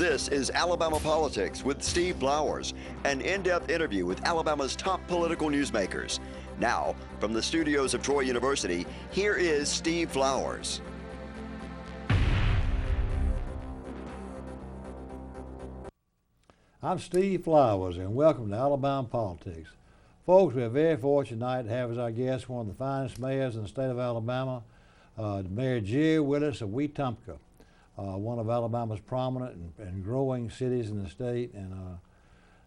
This is Alabama Politics with Steve Flowers, an in-depth interview with Alabama's top political newsmakers. Now, from the studios of Troy University, here is Steve Flowers. I'm Steve Flowers, and welcome to Alabama Politics. Folks, we are very fortunate tonight to have as our guest one of the finest mayors in the state of Alabama, Mayor Jerry Willis of Wetumpka, one of Alabama's prominent and growing cities in the state. And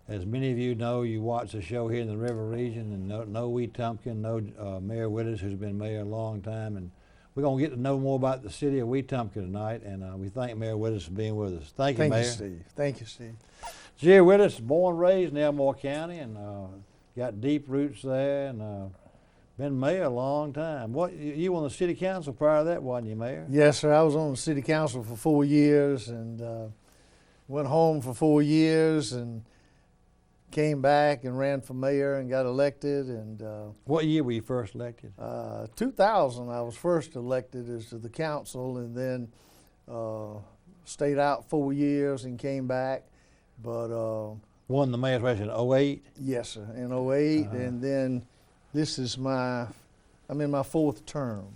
as many of you know, you watch the show here in the River Region and know Wetumpka, know Mayor Willis, who's been mayor a long time. And we're going to get to know more about the city of Wetumpka tonight, and we thank Mayor Willis for being with us. Thank you, Mayor. Thank you, Steve. Thank you, Steve. Jerry Willis, born and raised in Elmore County, and got deep roots there, and been mayor a long time. What, you were on the city council prior to that, wasn't you, Mayor? Yes, sir. I was on the city council for 4 years, and went home for 4 years, and came back and ran for mayor and got elected. And What year were you first elected? 2000, I was first elected as to the council, and then stayed out 4 years and came back. But Won the mayor's race in 08? yes, sir, in 08, and then this is I'm in my fourth term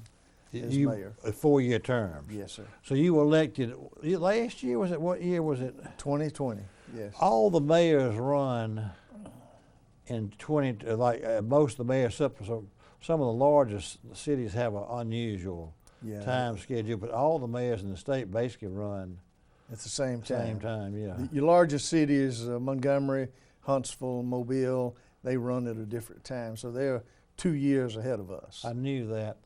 as mayor. A 4-year term. Yes, sir. So you were elected last year, was it? What year was it? 2020, yes. All the mayors run in most of the mayors, so some of the largest cities have an unusual time schedule, but all the mayors in the state basically run at the same time. Same time, yeah. Your largest cities, Montgomery, Huntsville, Mobile, they run at a different time, so they're 2 years ahead of us. I knew that.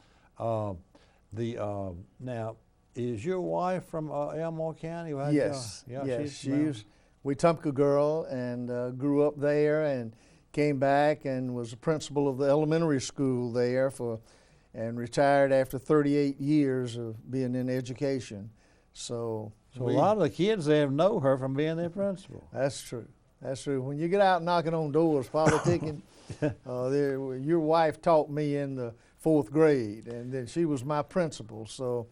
Now, is your wife from Elmore County? Yes, she's Wetumpka girl, and grew up there, and came back and was the principal of the elementary school there and retired after 38 years of being in education. So a lot of the kids there know her from being their principal. That's true. That's true. When you get out knocking on doors, politicking, your wife taught me in the 4th grade, and then she was my principal. So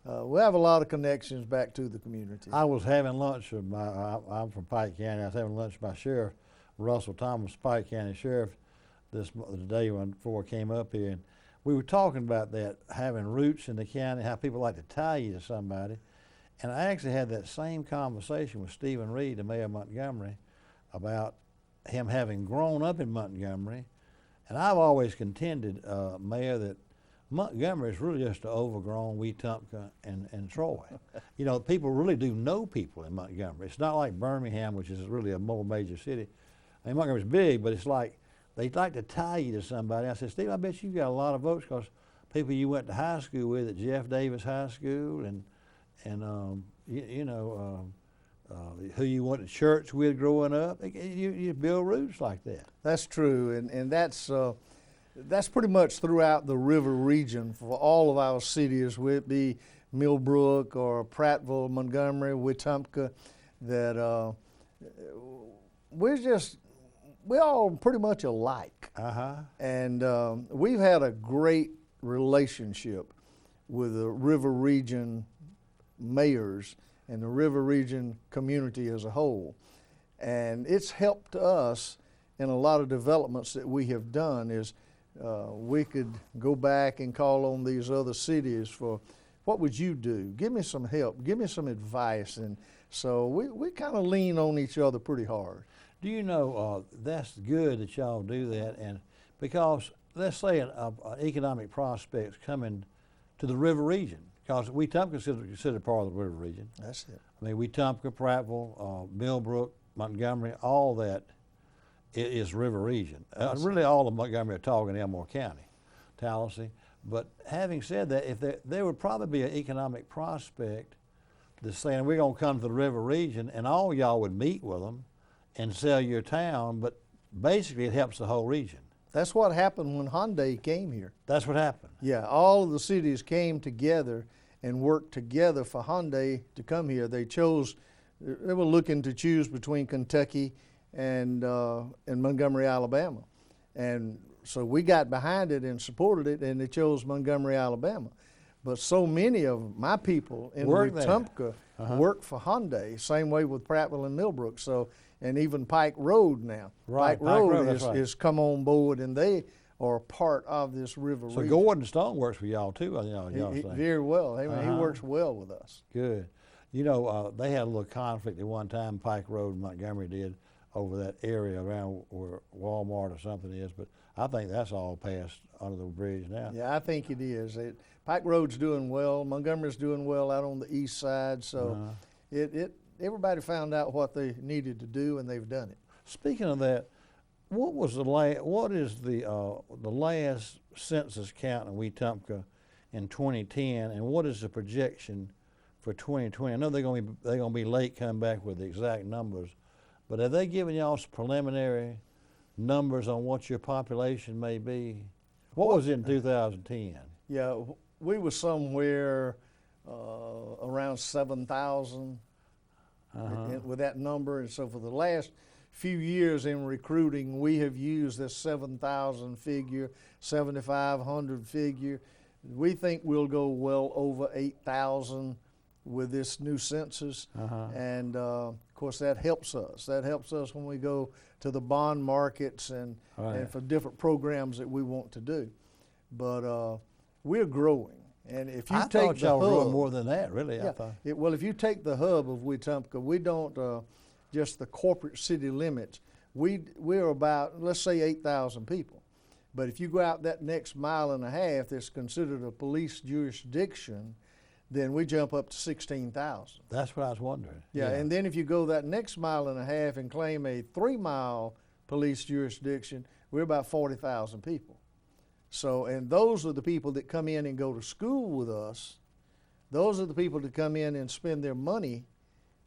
we have a lot of connections back to the community. I was having lunch with I'm from Pike County. I was having lunch with my sheriff, Russell Thomas, Pike County Sheriff, the day before I came up here. And we were talking about that, having roots in the county, how people like to tie you to somebody. And I actually had that same conversation with Stephen Reed, the mayor of Montgomery, about him having grown up in Montgomery. And I've always contended, Mayor, that Montgomery is really just an overgrown Wetumpka and Troy. You know, people really do know people in Montgomery. It's not like Birmingham, which is really a more major city. I mean, Montgomery's big, but it's like they'd like to tie you to somebody. I said, Steve, I bet you got a lot of votes because people you went to high school with at Jeff Davis High School and who you went to church with growing up, you build roots like that. That's true, and that's pretty much throughout the river region for all of our cities, whether it be Millbrook or Prattville, Montgomery, Wetumpka, that we're all pretty much alike. And we've had a great relationship with the river region mayors and the river region community as a whole. And it's helped us in a lot of developments that we have done. Is we could go back and call on these other cities for, what would you do? Give me some help, give me some advice. And so we kind of lean on each other pretty hard. Do you know, that's good that y'all do that, and because let's say an economic prospect's coming to the river region, because Wetumpka is considered part of the river region. That's it. I mean, Wetumpka, Prattville, Millbrook, Montgomery, all that is river region. Really all of Montgomery are talking Elmore County, Tallahassee. But having said that, if there would probably be an economic prospect that's saying we're going to come to the river region, and all y'all would meet with them and sell your town, but basically it helps the whole region. That's what happened when Hyundai came here. That's what happened. Yeah, all of the cities came together and worked together for Hyundai to come here. They were looking to choose between Kentucky and Montgomery, Alabama. And so we got behind it and supported it, and they chose Montgomery, Alabama. but so many of my people in Wetumpka work for Hyundai, same way with Prattville and Millbrook. So, and even Pike Road now. Right, Pike Road is come on board, and they are part of this river region. So Gordon Stone works for y'all too, Very well. He works well with us. Good. You know, they had a little conflict at one time, Pike Road and Montgomery did, over that area around where Walmart or something is, but I think that's all passed under the bridge now. Yeah, I think it is. Pike Road's doing well. Montgomery's doing well out on the east side. So everybody found out what they needed to do, and they've done it. Speaking of that, what is the last census count in Wetumpka in 2010, and what is the projection for 2020? I know they're going to be late coming back with the exact numbers, but have they given y'all some preliminary numbers on what your population may be? What was it in 2010? Yeah, we were somewhere around 7,000 with that number, and so for the last few years in recruiting, we have used this 7,000 figure, 7,500 figure. We think we'll go well over 8,000 with this new census, and of course that helps us. That helps us when we go to the bond markets and for different programs that we want to do. But we're growing, and if you I take thought the y'all were hub, growing more than that, really. yeah, I thought. well, if you take the hub of Wetumpka, we don't just the corporate city limits. We're about, let's say, 8,000 people. But if you go out that next mile and a half that's considered a police jurisdiction, then we jump up to 16,000. That's what I was wondering. Yeah, and then if you go that next mile and a half and claim a 3-mile police jurisdiction, we're about 40,000 people. So, and those are the people that come in and go to school with us. Those are the people that come in and spend their money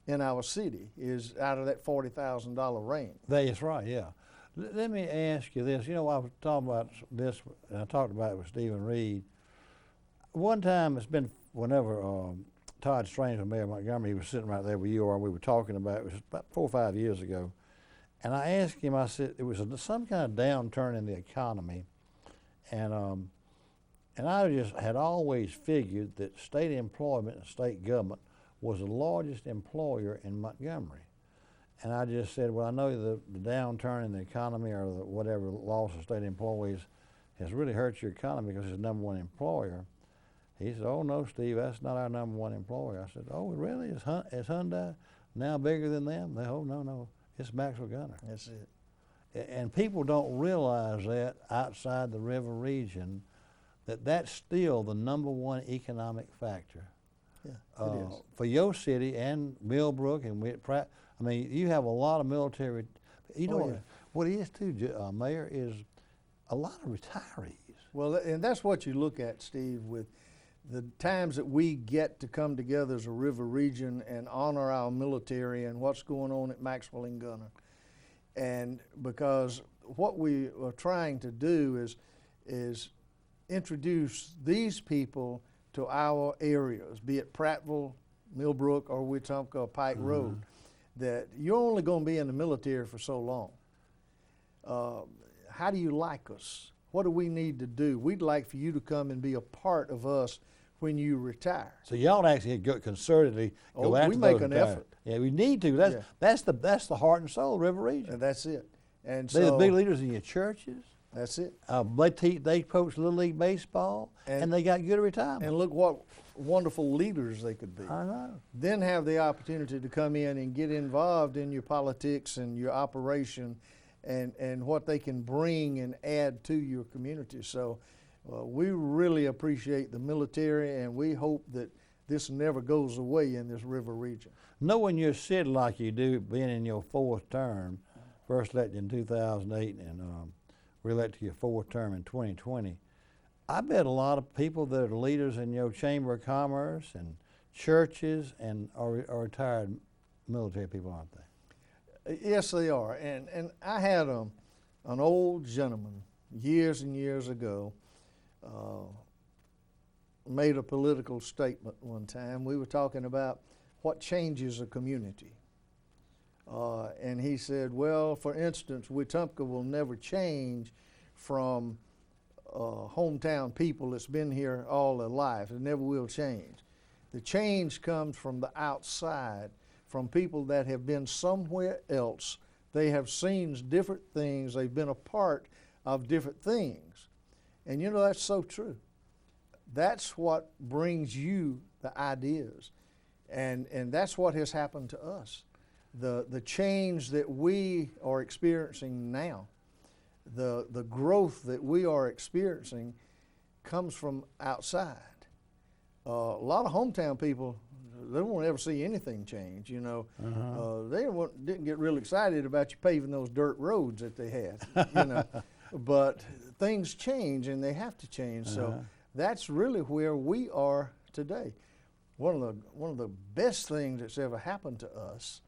in our city, is out of that $40,000 range. That's right, yeah. Let me ask you this. You know, I was talking about this, and I talked about it with Stephen Reed. One time, it's been whenever Todd Strange was mayor of Montgomery, he was sitting right there where you are, and we were talking about it. It was about 4 or 5 years ago. And I asked him, I said, it was some kind of downturn in the economy. And I just had always figured that state employment and state government was the largest employer in Montgomery. And I just said, well, I know the downturn in the economy or the whatever loss of state employees has really hurt your economy because it's the #1 employer. He said, oh, no, Steve, that's not our #1 employer. I said, oh, really? Is Hyundai now bigger than them? They, oh, no, it's Maxwell Gunner. That's it. And people don't realize that outside the river region, that's still the #1 economic factor. Yeah, it is. For your city and Millbrook and Pratt. I mean, you have a lot of military. You know what it is too, Mayor, is a lot of retirees. Well, and that's what you look at, Steve, with the times that we get to come together as a river region and honor our military and what's going on at Maxwell and Gunner. And because what we are trying to do is introduce these people to our areas, be it Prattville, Millbrook, or Wetumpka, or Pike Road, that you're only going to be in the military for so long. How do you like us? What do we need to do? We'd like for you to come and be a part of us when you retire. So y'all actually go concertedly go after we make those an retired. effort. Yeah, we need to. That's the heart and soul of River Region. And that's it. And they're so the big leaders in your churches. That's it. They coach Little League Baseball, and they got good retirement. And look what wonderful leaders they could be. I know. Then have the opportunity to come in and get involved in your politics and your operation and what they can bring and add to your community. So we really appreciate the military, and we hope that this never goes away in this river region. Knowing your city like you do, being in your 4th term, first elected in 2008 and re-elected to your 4th term in 2020, I bet a lot of people that are leaders in your Chamber of Commerce and churches and are retired military people, aren't they? Yes, they are. And I had an old gentleman years and years ago made a political statement one time. We were talking about what changes a community. And he said, well, for instance, Wetumpka will never change from hometown people that's been here all their life. It never will change. The change comes from the outside, from people that have been somewhere else. They have seen different things. They've been a part of different things. And you know, that's so true. That's what brings you the ideas. And that's what has happened to us. The change that we are experiencing now, the growth that we are experiencing comes from outside. A lot of hometown people, they won't ever see anything change, you know. They didn't get real excited about you paving those dirt roads that they had, you know. But things change, and they have to change. So that's really where we are today. One of the best things that's ever happened to us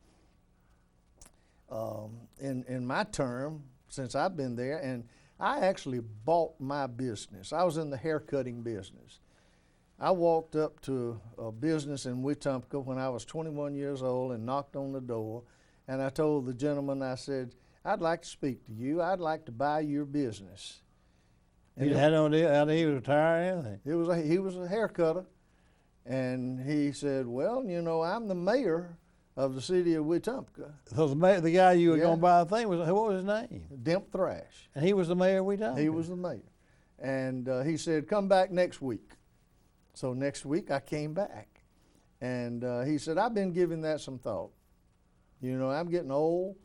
in my term since I've been there, and I actually bought my business. I was in the hair cutting business. I walked up to a business in Wetumpka when I was 21 years old and knocked on the door, and I told the gentleman, I said, "I'd like to speak to you. I'd like to buy your business." And You had no idea he was retiring or anything? he was a hair cutter, and he said, "Well, you know, I'm the mayor of the city of Wetumpka." So the guy you were going to buy the thing, what was his name? Demp Thrash. And he was the mayor of Wetumpka? He was the mayor. And he said, "Come back next week." So next week I came back, and he said, "I've been giving that some thought. You know, I'm getting old.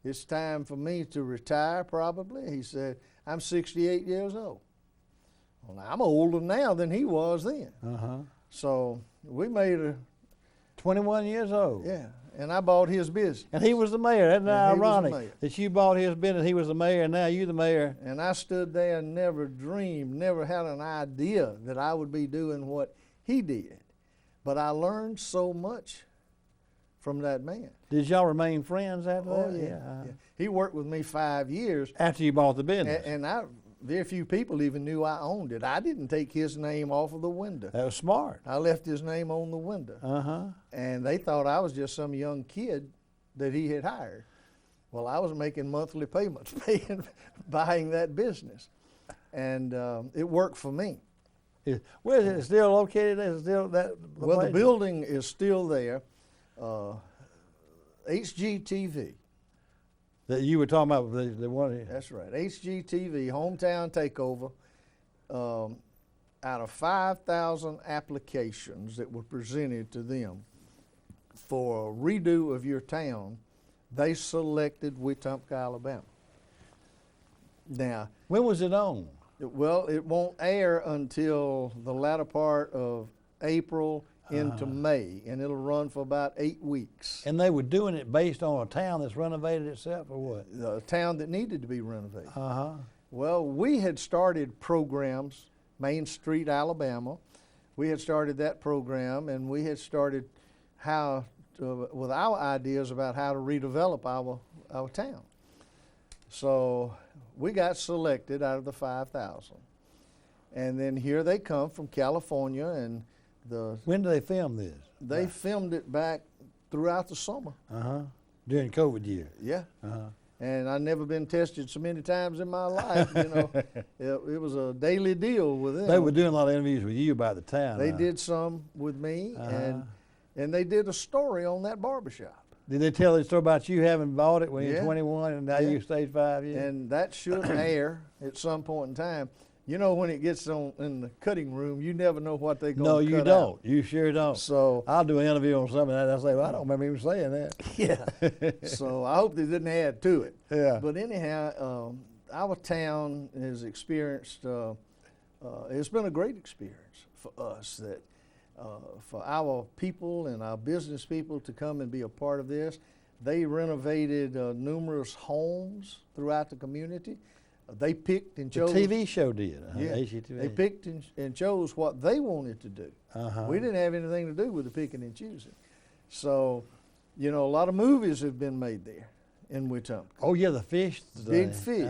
It's time for me to retire probably." He said, "I'm 68 years old." Well, I'm older now than he was then. So we made a 21 years old. Yeah, and I bought his business. And he was the mayor. Isn't that And he was the ironic mayor. that you bought his business, he was the mayor, and now you the mayor? And I stood there and never dreamed, never had an idea that I would be doing what he did. But I learned so much from that man. Did y'all remain friends after Oh, that? yeah. He worked with me 5 years. After you bought the business? And very few people even knew I owned it. I didn't take his name off of the window. That was smart. I left his name on the window. And they thought I was just some young kid that he had hired. Well, I was making monthly payments, buying that business. And it worked for me. Where is it still located? Is it still that? Well, the building is still there. HGTV. That you were talking about the one. That's right. HGTV, Hometown Takeover. Out of 5,000 applications that were presented to them for a redo of your town, they selected Wetumpka, Alabama. Now, when was it on? Well, it won't air until the latter part of April into May, and it'll run for about 8 weeks. And they were doing it based on a town that's renovated itself, or what? A town that needed to be renovated. Well, we had started programs, Main Street, Alabama. We had started that program, and we had started with our ideas about how to redevelop our town. So we got selected out of the 5,000. And then here they come from California, and when did they film this? They filmed it back throughout the summer. During COVID year. Yeah. And I've never been tested so many times in my life. You know, it was a daily deal with them. They were doing a lot of interviews with you about the town. They did some with me, and they did a story on that barbershop. Did they tell the story about you having bought it when you were 21 and now you stayed 5 years? And that should air at some point in time. You know, when it gets in the cutting room, you never know what they're going to cut out. No, you don't. You sure don't. So I'll do an interview on something and I'll say, well, I don't remember even saying that. Yeah. So I hope they didn't add to it. Yeah. But anyhow, our town has experienced, it's been a great experience for us that for our people and our business people to come and be a part of this. They renovated numerous homes throughout the community. They picked and chose. The TV show did. Yeah, HGTV. they picked and chose what they wanted to do. We didn't have anything to do with the picking and choosing. So, you know, a lot of movies have been made there in Wetumpka. Oh yeah, the fish. Big Fish.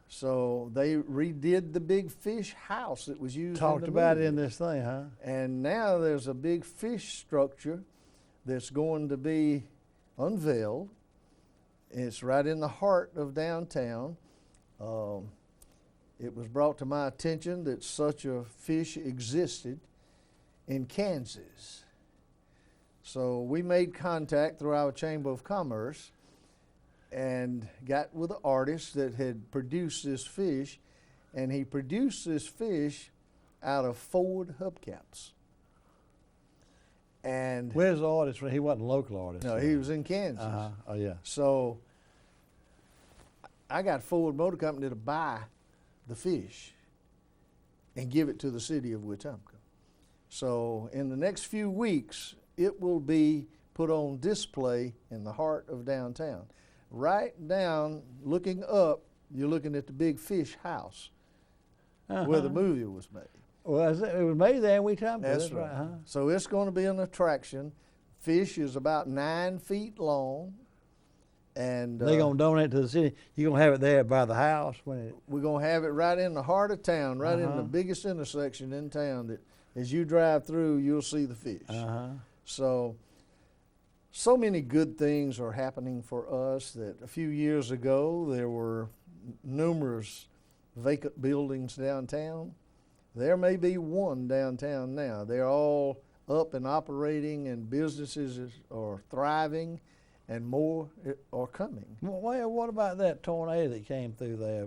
So they redid the Big Fish house that was used. Talked in the about movie. it in this thing, huh? And now there's a big fish structure that's going to be unveiled. It's right in the heart of downtown. it was brought to my attention that such a fish existed in Kansas. So we made contact through our Chamber of Commerce and got with an artist that had produced this fish, and he produced this fish out of Ford hubcaps. And where's the artist? He wasn't a local artist. no, he was in Kansas. Oh yeah. So I got Ford Motor Company to buy the fish and give it to the city of Wetumpka. So in the next few weeks, it will be put on display in the heart of downtown. Right down, looking up, you're looking at the Big Fish House where the movie was made. Well, it was made there in Wetumpka. That's right. So it's going to be an attraction. Fish is about 9 feet long. And they're going to donate to the city. You're going to have it there by the house? We're going to have it right in the heart of town, right in the biggest intersection in town that as you drive through, you'll see the fish. So many good things are happening for us that a few years ago there were numerous vacant buildings downtown. There may be one downtown now. They're all up and operating, and businesses are thriving, and more are coming. Well, what about that tornado that came through there?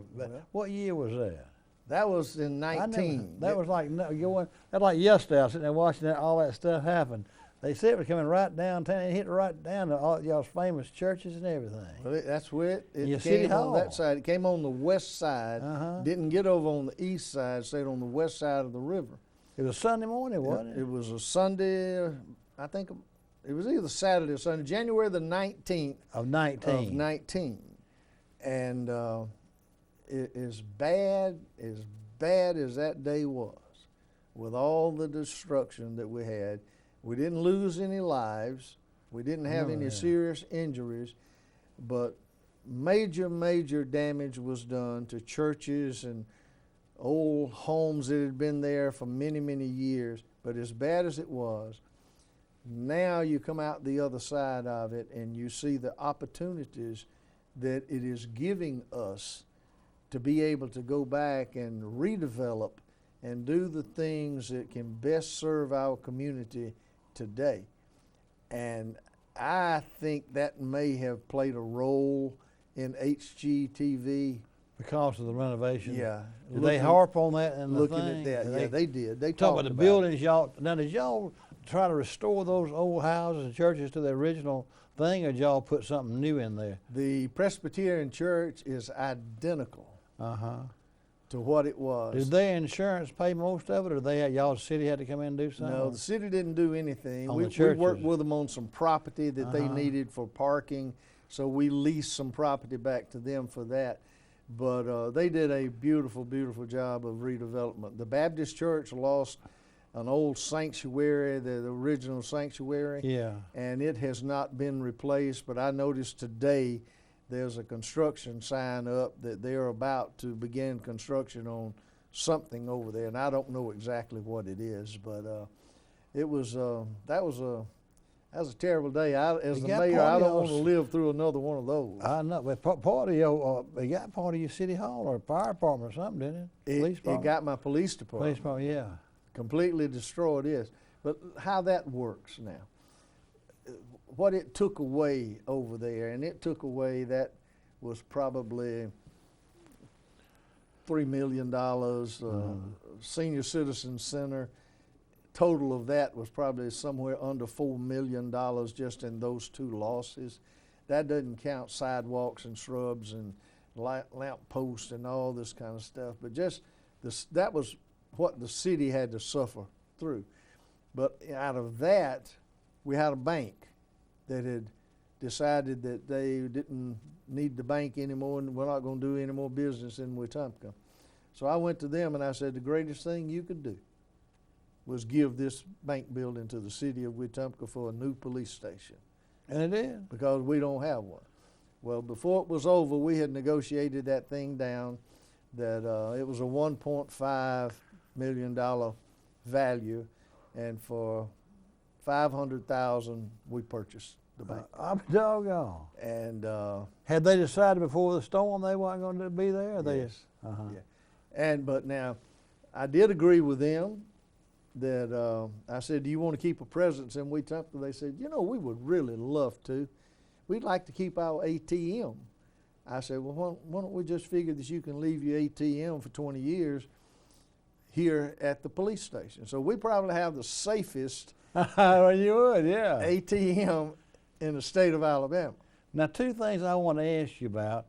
What year was that? That was in 19. That was like yesterday. I was sitting there watching all that stuff happen. They said it was coming right downtown. It hit right down to all y'all's famous churches and everything. Well, that's where it City came Hall. on that side. It came on the west side. Didn't get over on the east side. Stayed on the west side of the river. It was Sunday morning, wasn't it? It was a Sunday. I think it was either Saturday or Sunday, January the 19th of 19. Of 19, and as bad as that day was, with all the destruction that we had. We didn't lose any lives. We didn't have any serious injuries, but major damage was done to churches and old homes that had been there for many years. But as bad as it was, now you come out the other side of it and you see the opportunities that it is giving us to be able to go back and redevelop and do the things that can best serve our community today. And I think that may have played a role in HGTV. Because of the renovation? Yeah. Did they harp on that in the looking thing? at that, yeah, they did. They talk talked about the buildings y'all. Now, did y'all try to restore those old houses and churches to the original thing, or did y'all put something new in there? The Presbyterian Church is identical to what it was. Did their insurance pay most of it, or y'all city had to come in and do something? No, the city didn't do anything. On We the churches. worked with them on some property that they needed for parking, so we leased some property back to them for that. But they did a beautiful job of redevelopment. The Baptist Church lost an old sanctuary, the original sanctuary, and it has not been replaced. But I noticed today there's a construction sign up that they're about to begin construction on something over there, and I don't know exactly what it is. But it was that was a terrible day. As the mayor, I don't want to live through another one of those. I know, but part of your, it got part of your city hall or fire department or something, didn't it? Police department? It got my police department. Police department, yeah. Completely destroyed it. But how that works now, what it took away over there, and it took away, that was probably $3 million, senior citizen center. Total of that was probably somewhere under $4 million just in those two losses. That doesn't count sidewalks and shrubs and lamp posts and all this kind of stuff. But just that was what the city had to suffer through. But out of that, we had a bank that had decided that they didn't need the bank anymore and we're not going to do any more business in Wetumpka. So I went to them and I said, the greatest thing you could do was give this bank building to the city of Wetumpka for a new police station. And it did? Because we don't have one. Well, before it was over, we had negotiated that thing down, that it was a $1.5 million value, and for $500,000 we purchased the bank. I'm doggone. And had they decided before the storm they weren't going to be there? Yes. Yeah. But now, I did agree with them that I said, do you want to keep a presence in Wetumpka? They said, you know, we would really love to. We'd like to keep our ATM. I said, well, why don't we just figure that you can leave your ATM for 20 years here at the police station. So we probably have the safest Well, you would, yeah. ATM in the state of Alabama. Now, two things I want to ask you about.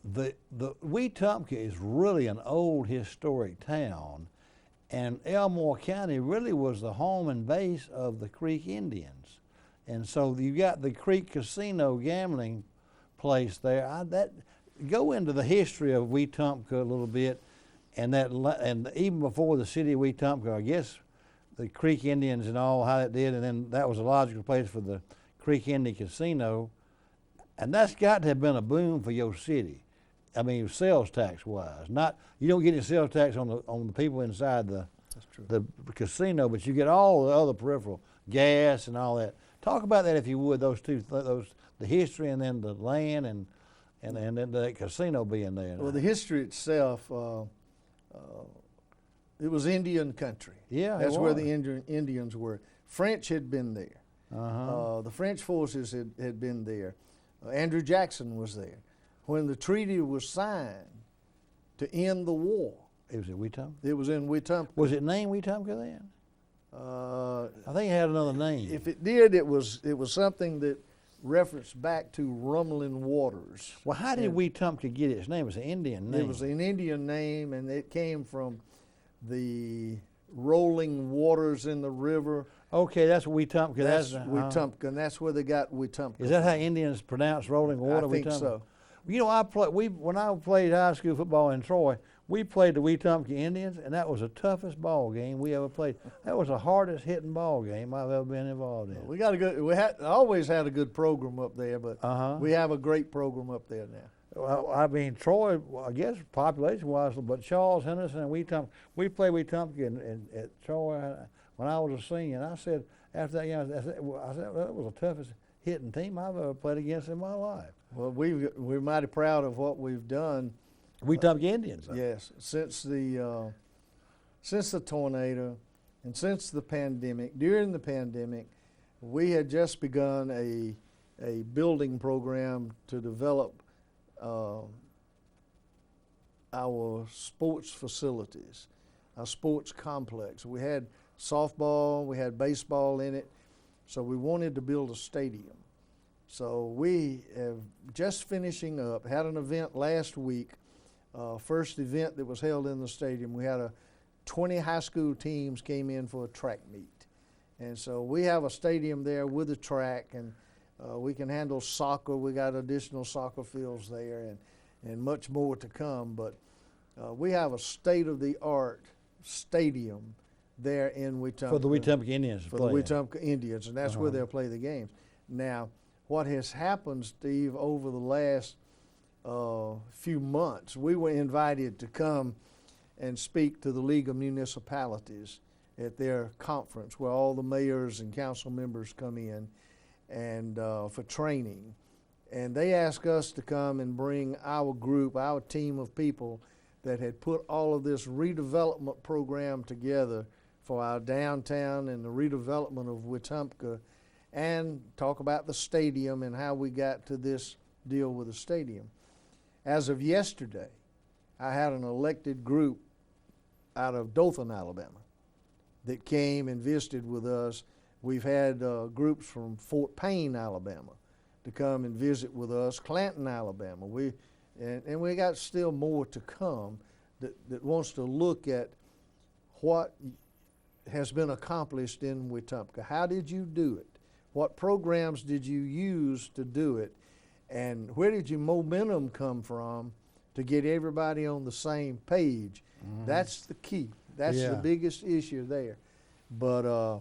The Wetumpka is really an old historic town, and Elmore County really was the home and base of the Creek Indians. And so you got the Creek Casino gambling place there. Go into the history of Wetumpka a little bit, and even before the city of Wetumpka, I guess the Creek Indians and all how that did, and then that was a logical place for the Creek Indian Casino, and that's got to have been a boom for your city. I mean, sales tax wise, you don't get any sales tax on the people inside the casino, but you get all the other peripheral gas and all that. Talk about that if you would. The history and then the land and then the casino being there. Well, the history itself, it was Indian country. Yeah, that's where the Indians were. French had been there. The French forces had been there. Andrew Jackson was there. When the treaty was signed to end the war. It was at Wetumpka? It was in Wetumpka. Was it named Wetumpka then? I think it had another name. If it did, it was something that referenced back to rumbling waters. Well, how did Wetumpka get its name? It was an Indian name. It was an Indian name, and it came from the rolling waters in the river. Okay, that's Wetumpka. That's Wetumpka, and that's where they got Wetumpka. Is that how Indians pronounce rolling water? I think so. You know, when I played high school football in Troy, we played the Wetumpka Indians, and that was the toughest ball game we ever played. That was the hardest hitting ball game I've ever been involved in. We always had a good program up there, but we have a great program up there now. Well, I mean, Troy, I guess population-wise, but Charles, Henderson, and Wetumpka, we played Wetumpka at Troy when I was a senior. And I said, after that game, I said that was the toughest hitting team I've ever played against in my life. Well, we're mighty proud of what we've done. Wetumpka Indians. Yes, since the tornado and since the pandemic. During the pandemic, we had just begun a building program to develop our sports facilities, our sports complex. We had softball, we had baseball in it, so we wanted to build a stadium. So we have just finishing up, had an event last week, first event that was held in the stadium. We had 20 high school teams came in for a track meet. And so we have a stadium there with a track, and we can handle soccer. We got additional soccer fields there and much more to come. But we have a state-of-the-art stadium there in Wetumpka. For the Wetumpka Indians to play. For the Wetumpka Indians, and that's where they'll play the games. Now, what has happened, Steve, over the last few months, we were invited to come and speak to the League of Municipalities at their conference where all the mayors and council members come in and for training. And they asked us to come and bring our group, our team of people that had put all of this redevelopment program together for our downtown and the redevelopment of Wetumpka, and talk about the stadium and how we got to this deal with the stadium. As of yesterday, I had an elected group out of Dothan, Alabama, that came and visited with us. We've had groups from Fort Payne, Alabama, to come and visit with us, Clanton, Alabama. And we got still more to come that wants to look at what has been accomplished in Wetumpka. How did you do it? What programs did you use to do it? And where did your momentum come from to get everybody on the same page? That's the key. That's the biggest issue there. But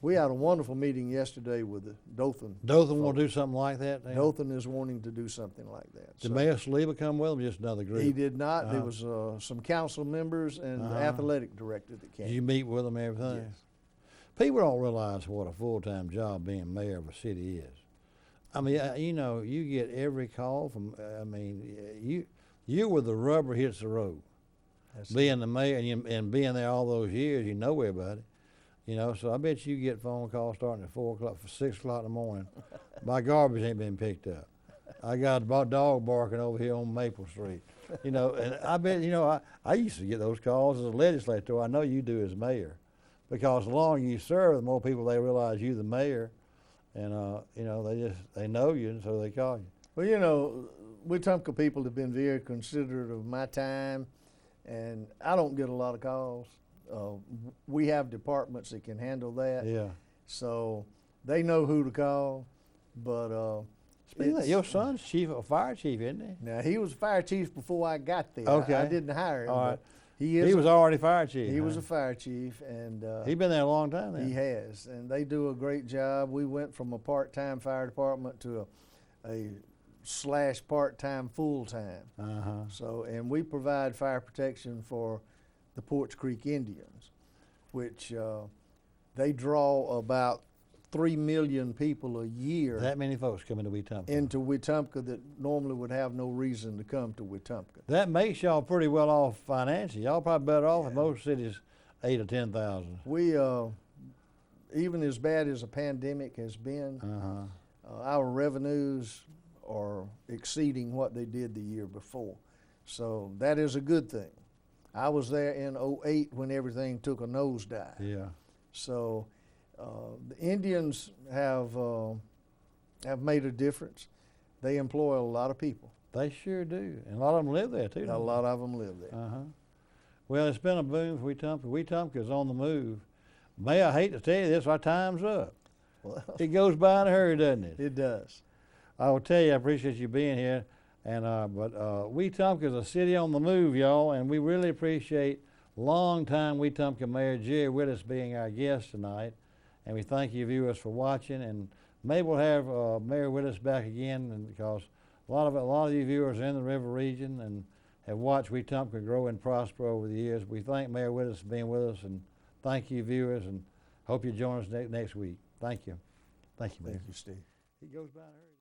we had a wonderful meeting yesterday with the Dothan. Dothan will do something like that now? Dothan is wanting to do something like that. Did Mayor Saliba come with him, just another group? He did not. There was some council members and the athletic director that came. Did you meet with them and everything? Yes. People don't realize what a full-time job being mayor of a city is. I mean, you know, you get every call from, you where the rubber hits the road. being the mayor and being there all those years, you know everybody. You know, so I bet you get phone calls starting at 4 o'clock, 6 o'clock in the morning. My garbage ain't been picked up. I got a dog barking over here on Maple Street. You know, and I bet, you know, I used to get those calls as a legislator. I know you do as mayor. Because the longer you serve, the more people they realize you the mayor. And, you know, they know you, and so they call you. Well, you know, Wetumpka people have been very considerate of my time, and I don't get a lot of calls. We have departments that can handle that. Yeah. So they know who to call, but speaking of that, your son's fire chief, isn't he? Now, he was fire chief before I got there. Okay. I didn't hire him. All right. He was already fire chief. He was a fire chief, and he's been there a long time then. He has, and they do a great job. We went from a part-time fire department to a / part-time full-time. So, and we provide fire protection for the Porch Creek Indians, which they draw about 3 million people a year. That many folks come into Wetumpka. Into Wetumpka that normally would have no reason to come to Wetumpka. That makes y'all pretty well off financially. Y'all probably better off than most cities, 8,000 or 10,000. We, even as bad as a pandemic has been, our revenues are exceeding what they did the year before. So that is a good thing. I was there in '08 when everything took a nosedive. Yeah. So the Indians have made a difference. They employ a lot of people. They sure do, and a lot of them live there too. A lot of them live there. Well, it's been a boom for Wetumpka. Wetumpka's on the move. May I hate to tell you this, our time's up. Well, it goes by in a hurry, doesn't it? It does. I will tell you, I appreciate you being here, and but Wetumpka's a city on the move, y'all, and we really appreciate longtime Wetumpka Mayor Jerry Willis being our guest tonight. And we thank you viewers for watching, and maybe we'll have Mayor Willis back again, and because a lot of you viewers are in the river region and have watched Wetumpka grow and prosper over the years. We thank Mayor Willis for being with us, and thank you viewers, and hope you join us next week. Thank you. Thank you, Mayor. Thank you, Steve. He goes by in a hurry.